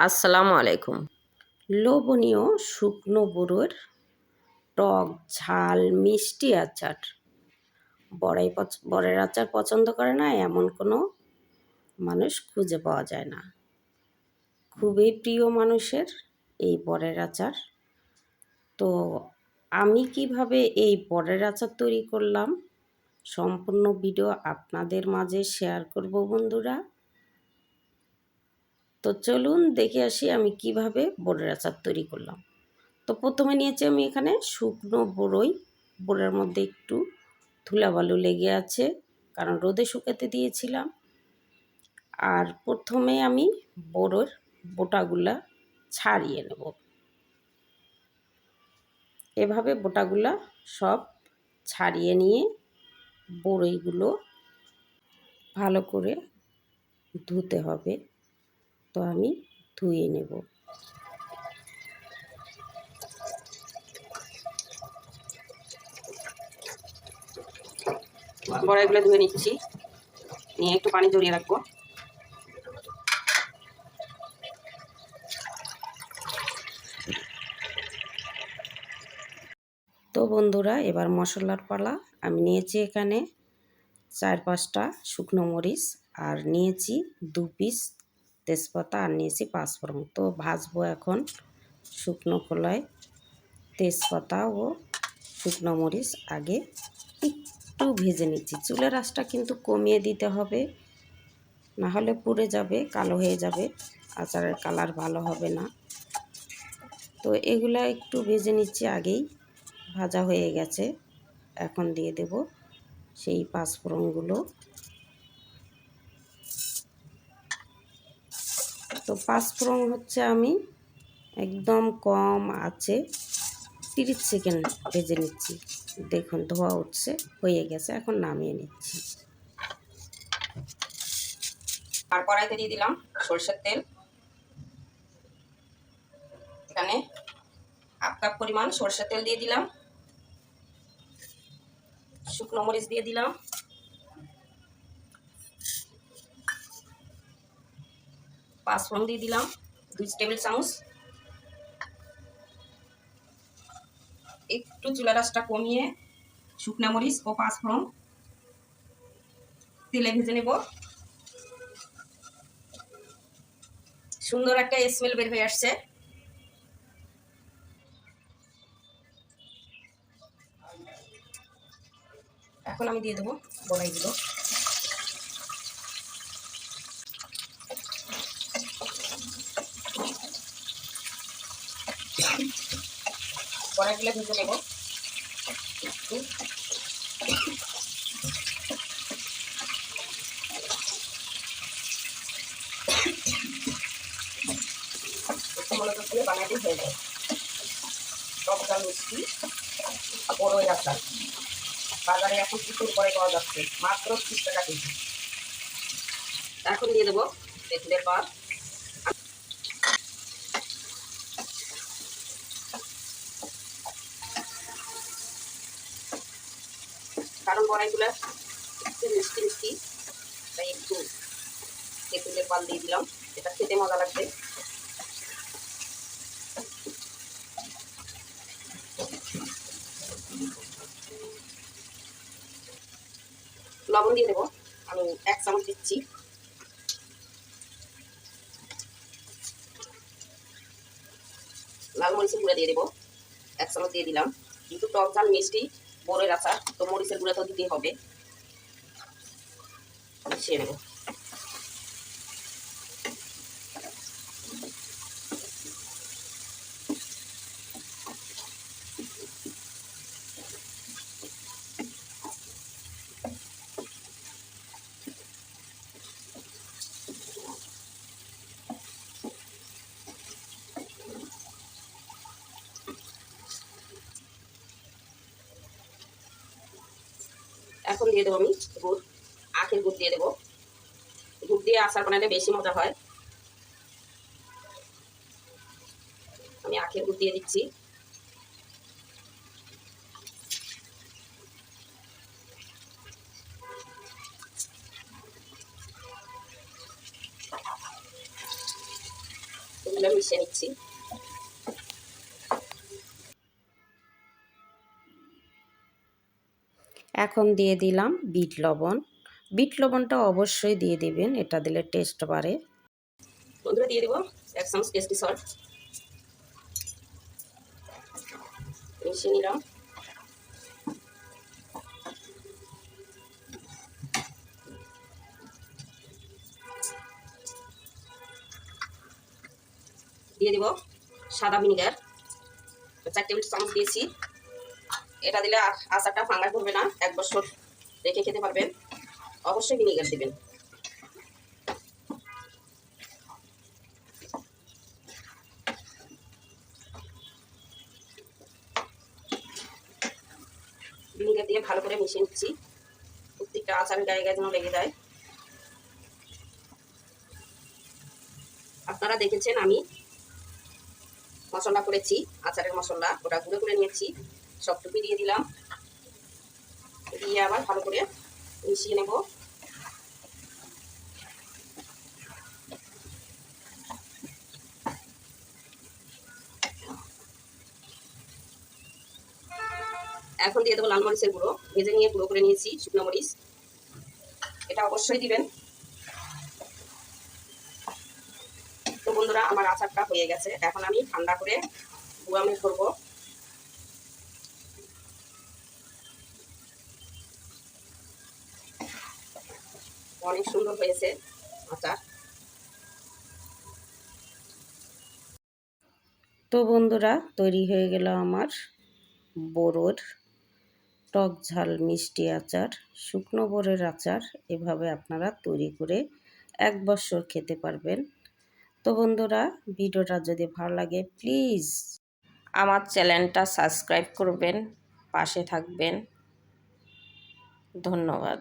আসসালামু আলাইকুম। লোভনীয় শুকনো বড়ুর টক ঝাল মিষ্টি আচার। বরের আচার পছন্দ করে না এমন কোনো মানুষ খুঁজে পাওয়া যায় না। খুবই প্রিয় মানুষের এই বরের আচার। তো আমি কিভাবে এই বরের আচার তৈরি করলাম সম্পূর্ণ ভিডিও আপনাদের মাঝে শেয়ার করব বন্ধুরা। তো চলুন দেখে আসি আমি কিভাবে বরের আচার তৈরি করলাম। তো প্রথমে নিয়েছি আমি এখানে শুকনো বড়ই। বড়ের মধ্যে একটু ধুলাবালু লেগে আছে, কারণ রোদে শুকাতে দিয়েছিলাম। আর প্রথমে আমি বড়ের বোটাগুলা ছাড়িয়ে নেব। এভাবে বোটাগুলা সব ছাড়িয়ে নিয়ে বড়ইগুলো ভালো করে ধুতে হবে। তো আমি ধুয়ে নেব। বড়াইগুলো ধুয়ে নিচ্ছি, নিয়ে একটু পানি ঝরিয়ে রাখবো। তো বন্ধুরা, এবার মশলার পালা। আমি নিয়েছি এখানে 4-5টা শুকনো মরিচ, আর নিয়েছি 2 পিস তেজপাতা, আর নিয়েছি 5 ফোড়ন। তো ভাজবো এখন শুকনো খোলায় তেজপাতা ও শুকনো মরিচ আগে একটু ভেজে নিচ্ছি। চুলের আঁচটা কিন্তু কমিয়ে দিতে হবে, না হলে পুড়ে যাবে, কালো হয়ে যাবে, আচারের কালার ভালো হবে না। তো এগুলা একটু ভেজে নিচ্ছি, আগেই ভাজা হয়ে গেছে। এখন দিয়ে দেব সেই 5 ফোড়নগুলো। তো 5 ফোড়ন হচ্ছে আমি একদম কম আছে 30 সেকেন্ড ভেজে নিচ্ছি। দেখুন ধোয়া উঠছে, হয়ে গেছে, এখন নামিয়ে নিচ্ছি। আর কড়াইতে দিয়ে দিলাম সরষের তেল। এখানে 1/2 কাপ পরিমাণ সরষের তেল দিয়ে দিলাম। শুকনো মরিচ দিয়ে দিলাম, 5 ফোড়ন দিয়ে দিলাম 2 টেবিল চামচ। একটু চুলার আঁচটা কমিয়ে শুকনো মরিচ ও 5 ফোড়ন তেলে ভেজে নেব। সুন্দর একটা স্মেল বের হয়ে আসছে। এখন আমি দিয়ে দেবো বড়াইগুলো। বড়াইগুলো ভেজে নেব একটু। মনোযোগ দিয়ে বানাতে হয়ে যায় টক ঝাল মিষ্টি বড়ই আচার। বাজারে এখন প্রচুর করে পাওয়া যাচ্ছে, মাত্র 30 টাকা কেজি। এখন দিয়ে দেবো তেঁতুলের পাত। কারণ বড়াইগুলো একটু মিষ্টি মিষ্টি, তাই একটু তেঁতুলের পাল দিয়ে দিলাম, এটা খেতে মজা লাগবে। লবণ দিয়ে দেবো, আমি 1 চামচ দিচ্ছি। লাল মরিচের গুঁড়া দিয়ে দেবো 1 চামচ দিয়ে দিলাম। কিন্তু টক ঝাল মিষ্টি বড়ের আচার, তো মরিচের গুঁড়া তো দিতেই হবে। মিশিয়ে নেব। এখন দিয়ে দেবো আমি গুড়, আখের গুড় দিয়ে দেবো। গুড় দিয়ে আচার বানালে বেশি মজা হয়। আমি আখের গুড় দিয়ে দিচ্ছি। এগুলো মিশিয়ে নিচ্ছি। এখন দিয়ে দিলাম বিট লবণ। বিট লবণটা অবশ্যই দিয়ে দিবেন, এটা দিলে টেস্ট বাড়ে। বন্ধুরা দিয়ে দেবো 1 চামচ টেস্টি সল্ট, মিশিয়ে নিলাম। দিয়ে দিব সাদা ভিনিগার, 4 টেবিল চামচ দিয়েছি। এটা দিলে আচারটা ফাঙ্গাস ধরবে না, 1 বছর রেখে খেতে পারবেন। অবশ্যই ভিনিগার দিবেন। ভিনিগার দিয়ে ভালো করে মিশিয়ে নিচ্ছি, প্রত্যেকটা আচারের গায়ে গায়ে যেন লেগে যায়। আপনারা দেখেছেন আমি মশলা করেছি, আচারের মশলা, ওটা গুঁড়ো করে নিয়েছি, সবটুকু দিয়ে দিলাম। দিয়ে আবার ভালো করে মিশিয়ে নেব। এখন দিয়ে দেবো লাল মরিচের গুঁড়ো, ভেজে নিয়ে গুঁড়ো করে নিয়েছি শুকনো মরিচ, এটা অবশ্যই দিবেন। তো বন্ধুরা আমার আচারটা হয়ে গেছে, এখন আমি ঠান্ডা করে বোয়ামে ভরবো। অনেক সুন্দর হয়েছে আচার। তো বন্ধুরা তৈরি হয়ে গেল আমার বড়োর টক ঝাল মিষ্টি আচার, শুকনো বড়ের আচার। এভাবে আপনারা তৈরি করে 1 বছর খেতে পারবেন। তো বন্ধুরা ভিডিওটা যদি ভালো লাগে প্লিজ আমার চ্যানেলটা সাবস্ক্রাইব করবেন, পাশে থাকবেন। ধন্যবাদ।